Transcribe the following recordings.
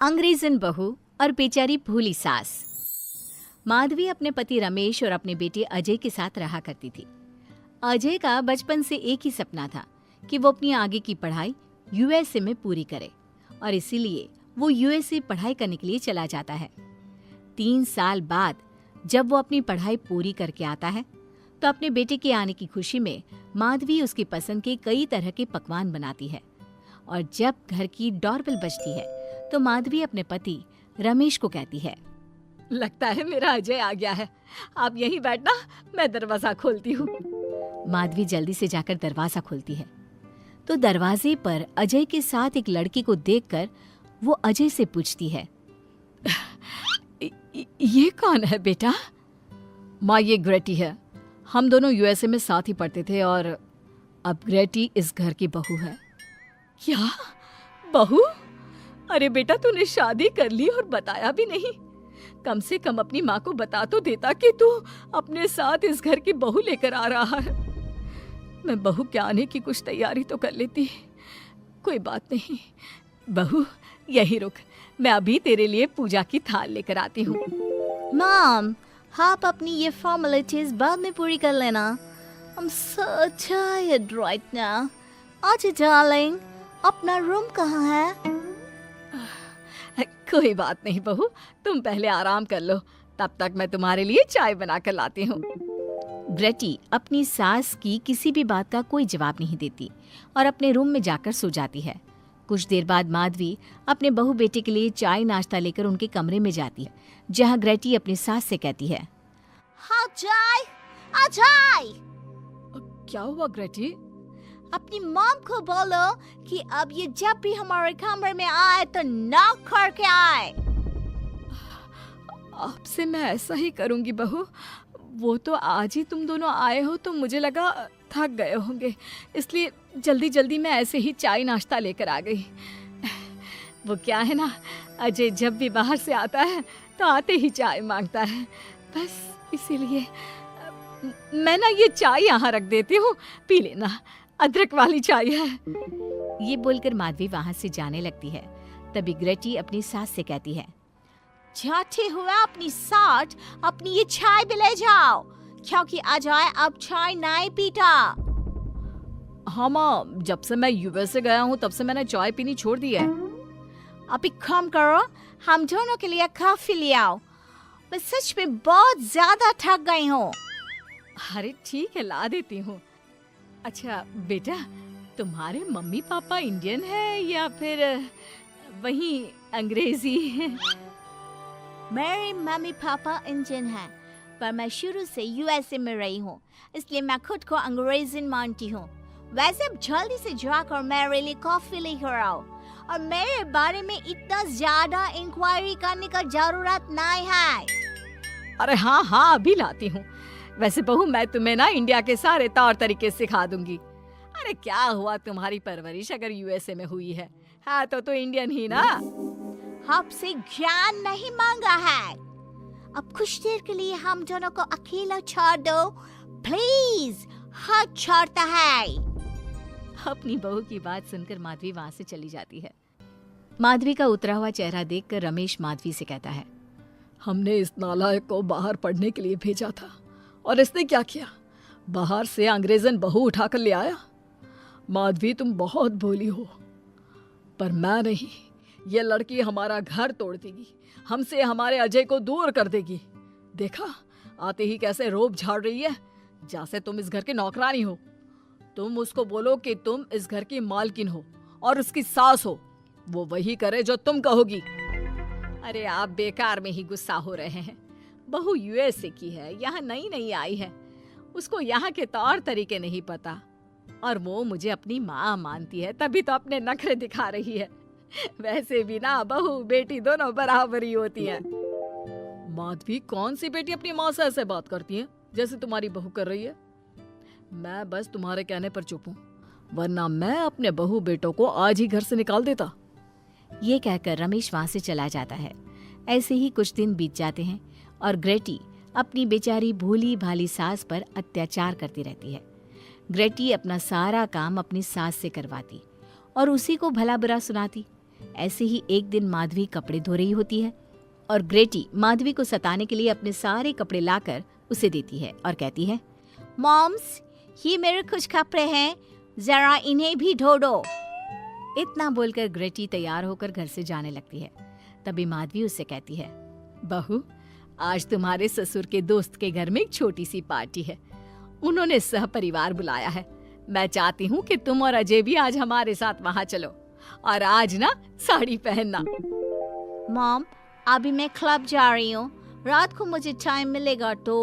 अंग्रेजन बहू और बेचारी भूली सास। माधवी अपने पति रमेश और अपने बेटे अजय के साथ रहा करती थी। अजय का बचपन से एक ही सपना था कि वो अपनी आगे की पढ़ाई यूएसए में पूरी करे और इसीलिए वो यूएसए पढ़ाई करने के लिए चला जाता है। 3 साल बाद जब वो अपनी पढ़ाई पूरी करके आता है तो अपने बेटे के आने की खुशी में माधवी उसकी पसंद के कई तरह के पकवान बनाती है और जब घर की डोरबेल बजती है तो माधवी अपने पति रमेश को कहती है, लगता है मेरा अजय आ गया है, आप यहीं बैठना, मैं दरवाजा खोलती हूँ। माधवी जल्दी से जाकर दरवाजा खोलती है तो दरवाजे पर अजय के साथ एक लड़की को देखकर वो अजय से पूछती है, ये कौन है बेटा? माँ, ये ग्रेटी है। हम दोनों यूएसए में साथ ही पढ़ते थे और अब ग्रेटी इस घर की बहू है। क्या बहू? अरे बेटा, तूने शादी कर ली और बताया भी नहीं। कम से कम अपनी माँ को बता तो देता कि तू अपने साथ इस घर की बहू लेकर आ रहा है। मैं बहू के आने की कुछ तैयारी तो कर लेती। कोई बात नहीं बहू, यही रुक, मैं अभी तेरे लिए पूजा की थाल लेकर आती हूँ। मॉम, आप अपनी ये फॉर्मेलिटीज बाद में पूरी कर लेना। I'm so tired right now. आजा डार्लिंग, अपना रूम कहाँ है? कोई बात नहीं बहू, तुम पहले आराम कर लो, तब तक मैं तुम्हारे लिए चाय बना कर लाती हूँ। ग्रेटी अपनी सास की किसी भी बात का कोई जवाब नहीं देती और अपने रूम में जाकर सो जाती है। कुछ देर बाद माधवी अपने बहू बेटे के लिए चाय नाश्ता लेकर उनके कमरे में जाती है, जहाँ ग्रेटी अपनी सास से कहती है, अजय, अजय! क्या हुआ ग्रेटी? अपनी मॉम को बोलो कि अब ये जब भी हमारे कमरे में आए तो नॉक करके आए। आपसे मैं ऐसा ही करूंगी बहू। वो तो आज ही तुम दोनों आए हो तो मुझे लगा थक गए होंगे, इसलिए जल्दी जल्दी मैं ऐसे ही चाय नाश्ता लेकर आ गई। वो क्या है ना, अजय जब भी बाहर से आता है तो आते ही चाय मांगता है, बस इसीलिए मैं ना ये चाय यहाँ रख देती हूँ, पी लेना, अदरक वाली चाय है। ये बोलकर माधवी वहाँ से जाने लगती है। तभी ग्रेटी अपनी सास से कहती है, जाते हुए अपनी साथ अपनी ये चाय भी ले जाओ, क्योंकि अजय अब चाय नहीं पीता। हाँ माँ, जब से मैं यूएसए गया हूँ तब से मैंने चाय पीनी छोड़ दी है। अब एक काम करो, हम दोनों के लिए कॉफी ले आओ, मैं सच में बहुत ज्यादा थक गई हूँ। अरे ठीक है, ला देती हूँ। अच्छा बेटा, तुम्हारे मम्मी पापा इंडियन है या फिर वही अंग्रेजी है? मेरे मम्मी पापा इंडियन हैं, पर मैं शुरू से यूएसए में रही हूँ, इसलिए मैं खुद को अंग्रेज़ी मानती हूँ। वैसे अब जल्दी से जाकर मेरे लिए कॉफी लेकर आओ और मेरे बारे में इतना ज्यादा इंक्वायरी करने का जरूरत नहीं है। अरे हाँ हाँ, अभी लाती हूँ। वैसे बहू, मैं तुम्हें ना इंडिया के सारे तौर तरीके सिखा दूंगी। अरे क्या हुआ, तुम्हारी परवरिश अगर यूएसए में हुई है तो इंडियन ही ना। आपसे ज्ञान नहीं मांगा है, अब कुछ देर के लिए हम दोनों को अकेला छोड़ दो प्लीज, हाथ छोड़ता है। अपनी बहू की बात सुनकर माधवी वहाँ से चली जाती है। माधवी का उतरा हुआ चेहरा देखकर रमेश माधवी से कहता है, हमने इस नालायक को बाहर पढ़ने के लिए भेजा था और इसने क्या किया, बाहर से अंग्रेजन बहू उठाकर ले आया। माधवी, तुम बहुत भोली हो, पर मैं नहीं। ये लड़की हमारा घर तोड़ देगी, हमसे हमारे अजय को दूर कर देगी। देखा, आते ही कैसे रोब झाड़ रही है, जैसे तुम इस घर की नौकरानी हो। तुम उसको बोलो कि तुम इस घर की मालकिन हो और उसकी सास हो, वो वही करे जो तुम कहोगी। अरे आप बेकार में ही गुस्सा हो रहे हैं। बहू यूएसए की है, यहाँ नई नई आई है, उसको यहाँ के तौर तरीके नहीं पता और वो मुझे अपनी माँ मानती है, तभी तो अपने नखरे दिखा रही है। वैसे भी ना बहू बेटी दोनों बराबरी होती है। माधवी, कौन सी बेटी अपनी माँ से ऐसे बात करती है जैसे तुम्हारी बहू कर रही है? मैं बस तुम्हारे कहने पर चुप हूँ, वरना मैं अपने बहू बेटों को आज ही घर से निकाल देता। ये कहकर रमेश वहाँ से चला जाता है। ऐसे ही कुछ दिन बीत जाते हैं और ग्रेटी अपनी बेचारी भोली भाली सास पर अत्याचार करती रहती है। ग्रेटी अपना सारा काम अपनी सास से करवाती और उसी को भला बुरा सुनाती। ऐसे ही एक दिन माधवी कपड़े धो रही होती है और ग्रेटी माधवी को सताने के लिए अपने सारे कपड़े लाकर उसे देती है और कहती है, मॉम्स, ये मेरे कुछ कपड़े हैं, जरा इन्हें भी धो दो। इतना बोलकर ग्रेटी तैयार होकर घर से जाने लगती है। तभी माधवी उससे कहती है, बहू, आज तुम्हारे ससुर के दोस्त के घर में एक छोटी सी पार्टी है। उन्होंने सहपरिवार बुलाया है। मैं चाहती हूँ कि तुम और अजय भी आज हमारे साथ वहाँ चलो और आज ना साड़ी पहनना। मॉम, अभी मैं क्लब जा रही हूँ। रात को मुझे टाइम मिलेगा तो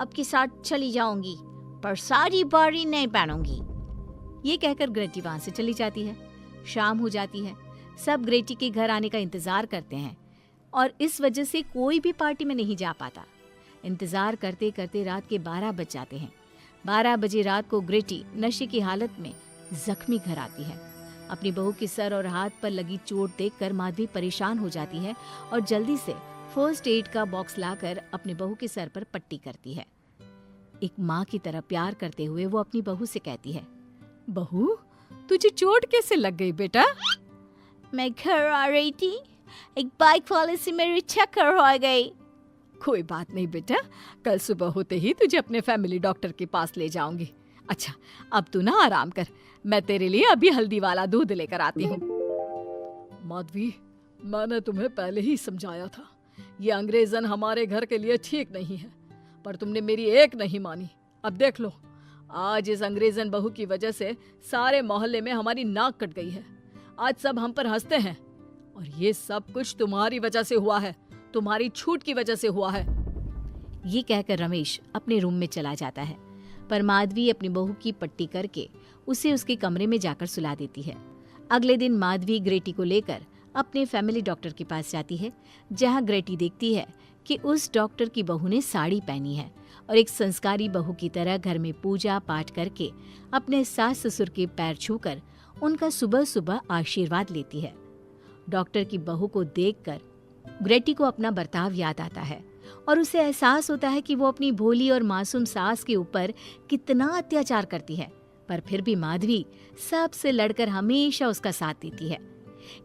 आपके साथ चली जाऊंगी, पर साड़ी बारी नहीं पहनूंगी। ये कहकर ग्रेटी वहाँ से चली जाती है। शाम हो जाती है। सब ग्रेटी के घर आने का इंतजार करते हैं और इस वजह से कोई भी पार्टी में नहीं जा पाता। इंतजार करते करते रात के 12 बज जाते हैं। 12 बजे रात को ग्रेटी नशे की हालत में जख्मी घर आती है। अपनी बहू के सर और हाथ पर लगी चोट देखकर माधवी परेशान हो जाती है और जल्दी से फर्स्ट एड का बॉक्स लाकर अपनी बहू के सर पर पट्टी करती है। एक माँ की तरह प्यार करते हुए वो अपनी बहू से कहती है, बहू, तुझे चोट कैसे लग गई बेटा? मैं घर आ रही थी, एक बाइक वाले से मेरी टक्कर हो गई। कोई बात नहीं बेटा, कल सुबह होते ही तुझे अपने फैमिली डॉक्टर के पास ले जाऊंगी। अच्छा, अब तू ना आराम कर, मैं तेरे लिए अभी हल्दी वाला दूध लेकर आती हूँ। माधवी, मैंने तुम्हें पहले ही समझाया था, ये अंग्रेजन हमारे घर के लिए ठीक नहीं है, पर तुमने मेरी एक नहीं मानी। अब देख लो, आज इस अंग्रेजन बहू की वजह से सारे मोहल्ले में हमारी नाक कट गई है। आज सब हम पर हंसते हैं और ये सब कुछ तुम्हारी वजह से हुआ है, तुम्हारी छूट की वजह से हुआ है। ये कहकर रमेश अपने रूम में चला जाता है, पर माधवी अपनी बहू की पट्टी करके उसे उसके कमरे में जाकर सुला देती है। अगले दिन माधवी ग्रेटी को लेकर अपने फैमिली डॉक्टर के पास जाती है, जहां ग्रेटी देखती है कि उस डॉक्टर की बहू ने साड़ी पहनी है और एक संस्कारी बहू की तरह घर में पूजा पाठ करके अपने सास ससुर के पैर छूकर उनका सुबह सुबह आशीर्वाद लेती है। डॉक्टर की बहू को देखकर ग्रेटी को अपना बर्ताव याद आता है और उसे एहसास होता है कि वो अपनी भोली और मासूम सास के ऊपर कितना अत्याचार करती है, पर फिर भी माधवी सबसे लड़कर हमेशा उसका साथ देती है।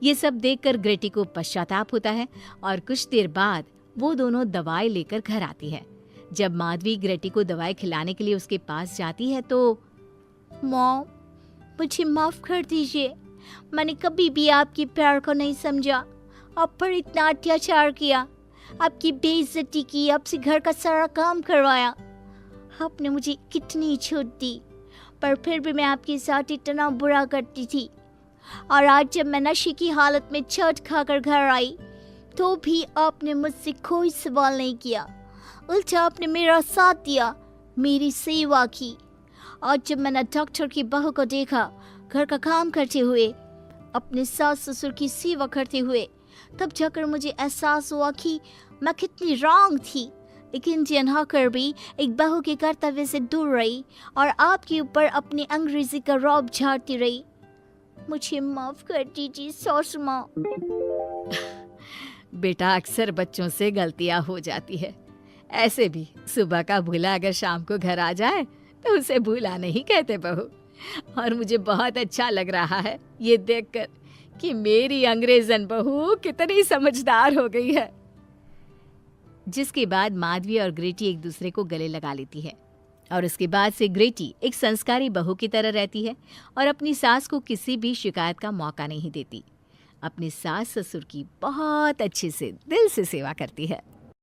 ये सब देखकर ग्रेटी को पश्चाताप होता है और कुछ देर बाद वो दोनों दवाई लेकर घर आती है। जब माधवी ग्रेटी को दवाई खिलाने के लिए उसके पास जाती है तो, मॉम, मुझे माफ कर दीजिए, मैंने कभी भी आपके प्यार को नहीं समझा। आप पर इतना अत्याचार किया, आपकी बेइज्जती की, आपसे घर का सारा काम करवाया। आपने मुझे कितनी छूट दी, पर फिर भी मैं आपके साथ इतना बुरा करती थी। और आज जब मैं नशे की हालत में चोट खाकर घर आई तो भी आपने मुझसे कोई सवाल नहीं किया, उल्टा आपने मेरा साथ दिया, मेरी सेवा की। आज जब मैंने डॉक्टर की बहू को देखा घर का काम करते हुए, अपने सास ससुर की सेवा करते हुए, तब जाकर मुझे एहसास हुआ कि मैं कितनी रॉन्ग थी। एक इंडियन होकर भी एक बहू के कर्तव्य से दूर रही और आपके ऊपर अपनी अंग्रेजी का रौब झाड़ती रही। मुझे माफ कर दीजिए सासू माँ। बेटा, अक्सर बच्चों से गलतियां हो जाती है। ऐसे भी सुबह का भूला अगर शाम को घर आ जाए तो उसे भूला नहीं कहते बहू। और मुझे बहुत अच्छा लग रहा है ये देखकर कि मेरी अंग्रेजन बहू कितनी समझदार हो गई है। जिसके बाद माधवी और ग्रेटी एक दूसरे को गले लगा लेती है और उसके बाद से ग्रेटी एक संस्कारी बहू की तरह रहती है और अपनी सास को किसी भी शिकायत का मौका नहीं देती। अपनी सास ससुर की बहुत अच्छे से दिल से सेवा करती है।